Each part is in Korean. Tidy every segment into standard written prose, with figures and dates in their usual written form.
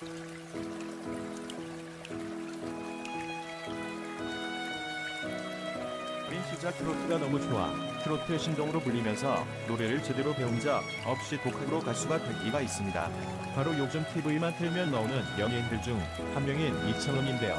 어린 시절 트로트가 너무 좋아 트로트 신동으로 불리면서 노래를 제대로 배운 적 없이 독학으로 가수가 될 이가 있습니다. 바로 요즘 TV만 틀면 나오는 연예인들 중 한 명인 이찬원인데요.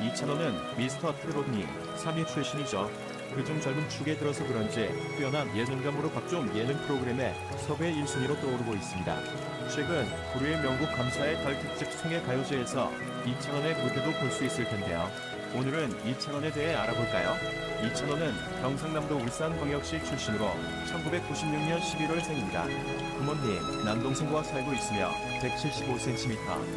이찬원은 미스터 트롯니 3위 출신이죠. 그중 젊은 축에 들어서 그런지 뛰어난 예능감으로 각종 예능 프로그램에 섭외 1순위로 떠오르고 있습니다. 최근 구류의 명곡 감사의 달 특집 송해 가요제에서 이찬원의 무대도 볼 수 있을 텐데요. 오늘은 이찬원에 대해 알아볼까요? 이찬원은 경상남도 울산광역시 출신으로 1996년 11월생입니다. 부모님, 남동생과 살고 있으며 175cm,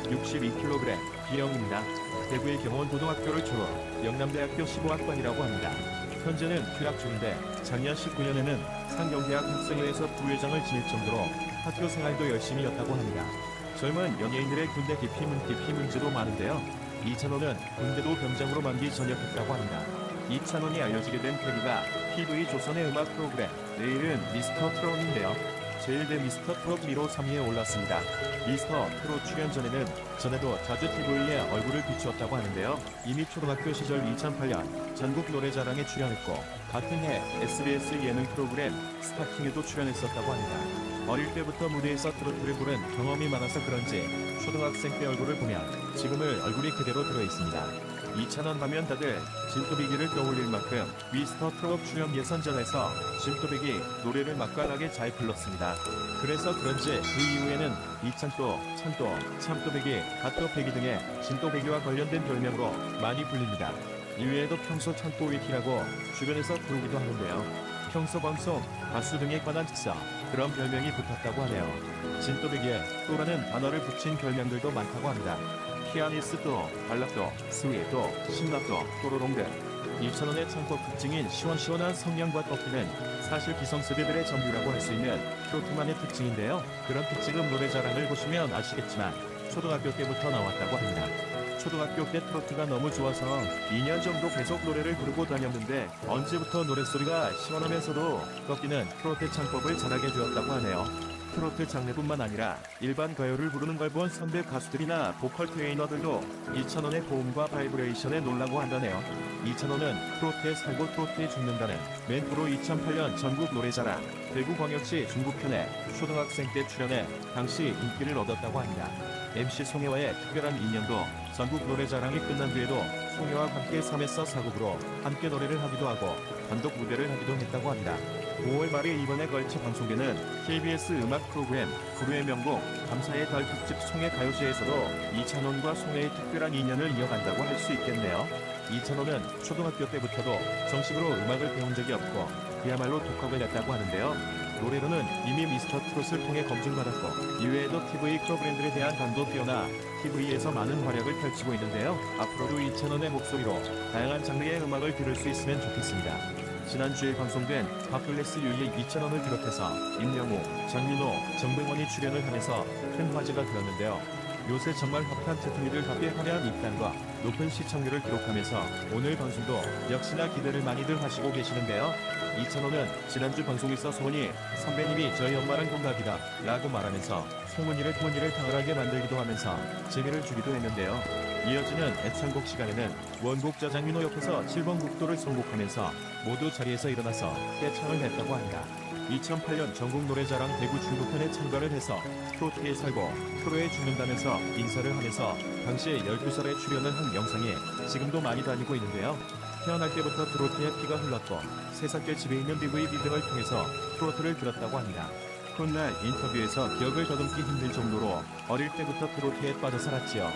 62kg, B형입니다. 대구의 경원고등학교를 졸업, 영남대학교 15학번이라고 합니다. 현재는 휴학 중인데 작년 19년에는 상경대학 학생회에서 부회장을 지낼 정도로 학교 생활도 열심히 했다고 합니다. 젊은 연예인들의 군대 깊이 문제도 많은데요. 이찬원은 군대도 병장으로 만기 전역했다고 합니다. 이찬원이 알려지게 된 계기가 TV 조선의 음악 프로그램 내일은 미스터 트롯인데요. 제1대 미스터 트롯 1호 3위에 올랐습니다. 미스터 트롯 출연 전에도 자주 TV에 얼굴을 비추었다고 하는데요. 이미 초등학교 시절 2008년 전국 노래자랑에 출연했고 같은 해 SBS 예능 프로그램 스타킹에도 출연했었다고 합니다. 어릴 때부터 무대에서 트로트를 부른 경험이 많아서 그런지 초등학생 때 얼굴을 보면 지금의 얼굴이 그대로 들어있습니다. 이찬원 하면 다들 진또배기를 떠올릴 만큼 미스터 트롯 출연 예선전에서 진또배기 노래를 맛깔나게 잘 불렀습니다. 그래서 그런지 그 이후에는 이찬또, 찬또, 참또배기, 갓또배기 등의 진또배기와 관련된 별명으로 많이 불립니다. 이외에도 평소 찬또 위키라고 주변에서 부르기도 하는데요. 평소 방송, 가수 등에 관한 특사, 그런 별명이 붙었다고 하네요. 진또배기에 또라는 단어를 붙인 별명들도 많다고 합니다. 피아니스트, 발락도, 스윗도, 신납도, 또로롱 등. 이찬원의 창법 특징인 시원시원한 성량과 꺾이는 사실 기성세대들의 전부라고 할 수 있는 트로트만의 특징인데요. 그런 특징은 노래자랑을 보시면 아시겠지만 초등학교 때부터 나왔다고 합니다. 초등학교 때 트로트가 너무 좋아서 2년 정도 계속 노래를 부르고 다녔는데 언제부터 노랫소리가 시원하면서도 꺾이는 트로트 창법을 잘하게 되었다고 하네요. 트로트 장르뿐만 아니라 일반 가요를 부르는 걸 본 선배 가수들이나 보컬 트레이너들도 이찬원의 고음과 바이브레이션에 놀라고 한다네요. 이찬원은 트로트에 살고 트로트에 죽는다는 멘트로 2008년 전국 노래자랑 대구광역시 중부편에 초등학생 때 출연해 당시 인기를 얻었다고 합니다. MC 송혜와의 특별한 인연도 전국 노래자랑이 끝난 뒤에도 송혜와 함께 3회서 4곡으로 함께 노래를 하기도 하고 단독 무대를 하기도 했다고 합니다. 5월 말에 이번에 걸쳐 방송되는 KBS 음악 프로그램 구류의 명곡 감사의 달 특집 송해 가요제에서도 이찬원과 송혜의 특별한 인연을 이어간다고 할 수 있겠네요. 이찬원은 초등학교 때부터도 정식으로 음악을 배운 적이 없고 그야말로 독학을 했다고 하는데요. 노래로는 이미 미스터 트롯을 통해 검증받았고 이외에도 TV 프로그램들에 대한 감도 뛰어나 TV에서 많은 활약을 펼치고 있는데요. 앞으로도 이찬원의 목소리로 다양한 장르의 음악을 들을 수 있으면 좋겠습니다. 지난주에 방송된 팝클래스 유의 이찬원을 비롯해서 임영웅, 장민호, 정병원이 출연을 하면서 큰 화제가 되었는데요. 요새 정말 핫한 테트리들 합의 화려한 입단과 높은 시청률을 기록하면서 오늘 방송도 역시나 기대를 많이들 하시고 계시는데요. 이찬원은 지난주 방송에서 송은이 선배님이 저희 엄마랑 동갑이다 라고 말하면서 송은이를 당을하게 만들기도 하면서 재미를 주기도 했는데요. 이어지는 애창곡 시간에는 원곡자 장민호 옆에서 7번 국도를 선곡하면서 모두 자리에서 일어나서 떼창을 했다고 합니다. 2008년 전국 노래자랑 대구 중부편에 참가를 해서 트로트에 살고 프로에 죽는다면서 인사를 하면서 당시에 12살에 출연을 한 영상이 지금도 많이 다니고 있는데요. 태어날 때부터 트로트에 피가 흘렀고 3살 집에 있는 DVD 등을 통해서 트로트를 들었다고 합니다. 훗날 인터뷰에서 기억을 더듬기 힘들 정도로 어릴 때부터 트로트에 빠져 살았지요.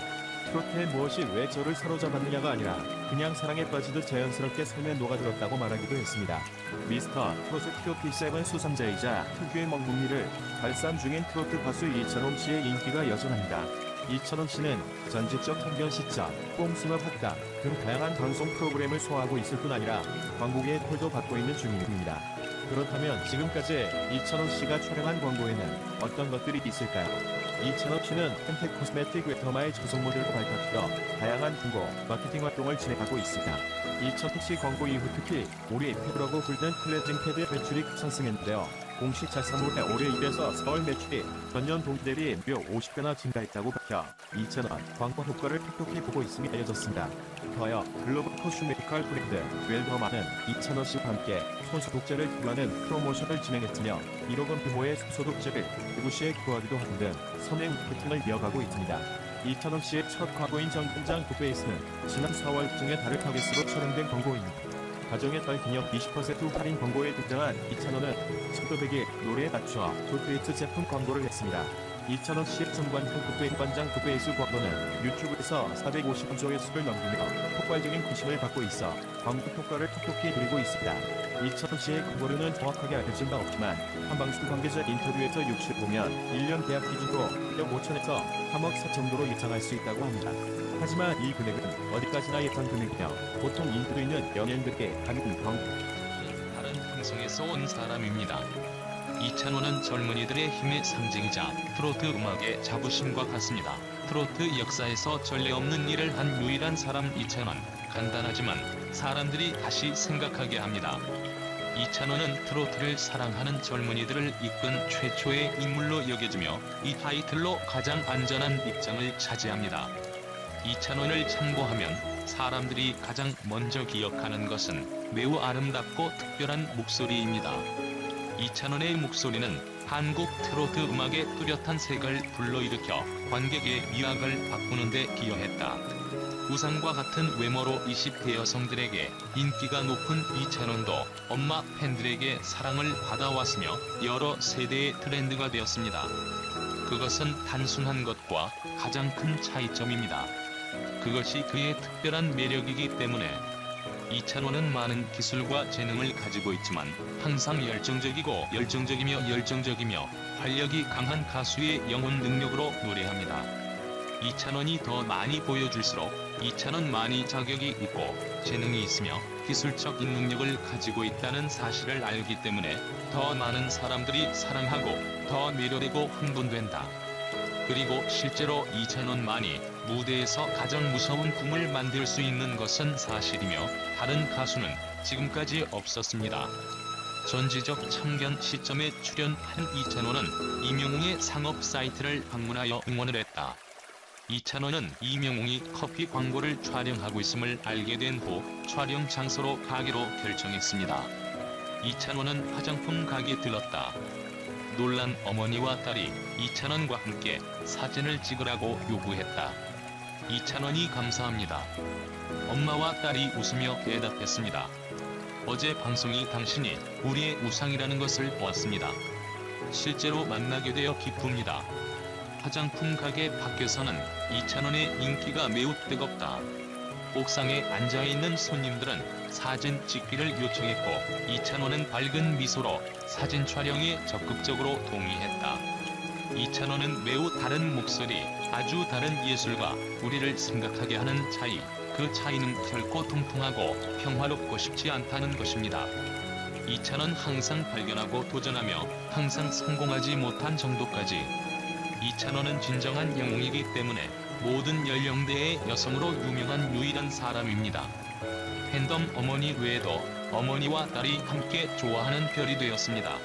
트로트의 무엇이 왜 저를 사로잡았느냐가 아니라 그냥 사랑에 빠지듯 자연스럽게 삶에 녹아들었다고 말하기도 했습니다. 미스터 트롯의 TOP7 수상자이자 특유의 먹물미를 발산 중인 트로트 가수 이찬원 씨의 인기가 여전합니다. 이찬원 씨는 전지적 청년 시점, 꼼수와 학당 등 다양한 방송 프로그램을 소화하고 있을 뿐 아니라 광고계의 콜도 받고 있는 중입니다. 그렇다면 지금까지 이찬원 씨가 촬영한 광고에는 어떤 것들이 있을까요? 이찬원 씨는 펜텍 코스메틱 웨터마의 조성 모델로 발탁되어 다양한 홍보, 마케팅 활동을 진행하고 있습니다. 이찬원 씨 광고 이후 특히 우리 패드라고 불리는 클렌징 패드의 배출이 급상승했는데요. 공시차 3월에 올해 입에서 서울 매출이 전년 동기 대비 무려 50배나 증가했다고 밝혀 2,000원 광고 효과를 톡톡히 보고 있음이 알려졌습니다. 더하여 글로벌 코스메티컬 브랜드 웰더만은 2,000원씩 함께 손소독제를 구하는 프로모션을 진행했으며 1억 원 규모의 손소독제를 대구시에 구하기도 하는 등 선행 마케팅을 이어가고 있습니다. 2,000원씨의 첫 광고인 정근장 굿베이스는 지난 4월중에 다른 타겟으로 촬영된 광고입니다. 가정의 딸 기념 20% 할인 광고에 등장한 2,000원은 스토백이 노래에 맞춰 굿베이스 제품 광고를 했습니다. 2,000원씩 전관형 굿베이스 반장 굿베이스 광고는 유튜브에서 450만 조회수를 넘기며 폭발적인 관심을 받고 있어 광고 효과를 톡톡히 드리고 있습니다. 2,000원씨의 광고료는 정확하게 알려진 바 없지만 한 방송 관계자 인터뷰에서 유추해 보면 1년 계약 기준으로 1억 5천에서 3억 4 정도로 예상할 수 있다고 합니다. 하지만 이 금액은 어디까지나 예상 금액이며 보통 인기도 있는 연예인들께 가는 광고. 다른 행성에서 온 사람입니다. 2,000원은 젊은이들의 힘의 상징이자 트로트 음악의 자부심과 같습니다. 트로트 역사에서 전례 없는 일을 한 유일한 사람 2,000원. 간단하지만 사람들이 다시 생각하게 합니다. 2,000원은 트로트를 사랑하는 젊은이들을 이끈 최초의 인물로 여겨지며 이 타이틀로 가장 안전한 입장을 차지합니다. 2,000원을 참고하면 사람들이 가장 먼저 기억하는 것은 매우 아름답고 특별한 목소리입니다. 2,000원의 목소리는 한국 트로트 음악의 뚜렷한 색을 불러일으켜 관객의 미학을 바꾸는 데 기여했다. 우상과 같은 외모로 20대 여성들에게 인기가 높은 2,000원도 엄마 팬들에게 사랑을 받아왔으며 여러 세대의 트렌드가 되었습니다. 그것은 단순한 것과 가장 큰 차이점입니다. 그것이 그의 특별한 매력이기 때문에 2,000원은 많은 기술과 재능을 가지고 있지만 항상 열정적이며 활력이 강한 가수의 영혼 능력으로 노래합니다. 2,000원이 더 많이 보여줄수록 2,000원만이 자격이 있고 재능이 있으며 기술적인 능력을 가지고 있다는 사실을 알기 때문에 더 많은 사람들이 사랑하고 더 매료되고 흥분된다. 그리고 실제로 2,000원만이 무대에서 가장 무서운 꿈을 만들 수 있는 것은 사실이며 다른 가수는 지금까지 없었습니다. 전지적 참견 시점에 출연한 2,000원은 이명웅의 상업 사이트를 방문하여 응원을 했다. 2,000원은 이명웅이 커피 광고를 촬영하고 있음을 알게 된 후 촬영 장소로 가기로 결정했습니다. 2,000원은 화장품 가게에 들렀다. 놀란 어머니와 딸이 2,000원과 함께 사진을 찍으라고 요구했다. 2,000원이 감사합니다. 엄마와 딸이 웃으며 대답했습니다. 어제 방송이 당신이 우리의 우상이라는 것을 보았습니다. 실제로 만나게 되어 기쁩니다. 화장품 가게 밖에서는 2,000원의 인기가 매우 뜨겁다. 옥상에 앉아있는 손님들은 사진 찍기를 요청했고 2,000원은 밝은 미소로 사진 촬영에 적극적으로 동의했다. 2,000원은 매우 다른 목소리, 아주 다른 예술과 우리를 생각하게 하는 차이, 그 차이는 결코 통통하고 평화롭고 쉽지 않다는 것입니다. 2,000원 항상 발견하고 도전하며 항상 성공하지 못한 정도까지 2,000원은 진정한 영웅이기 때문에 모든 연령대의 여성으로 유명한 유일한 사람입니다. 팬덤 어머니 외에도 어머니와 딸이 함께 좋아하는 별이 되었습니다.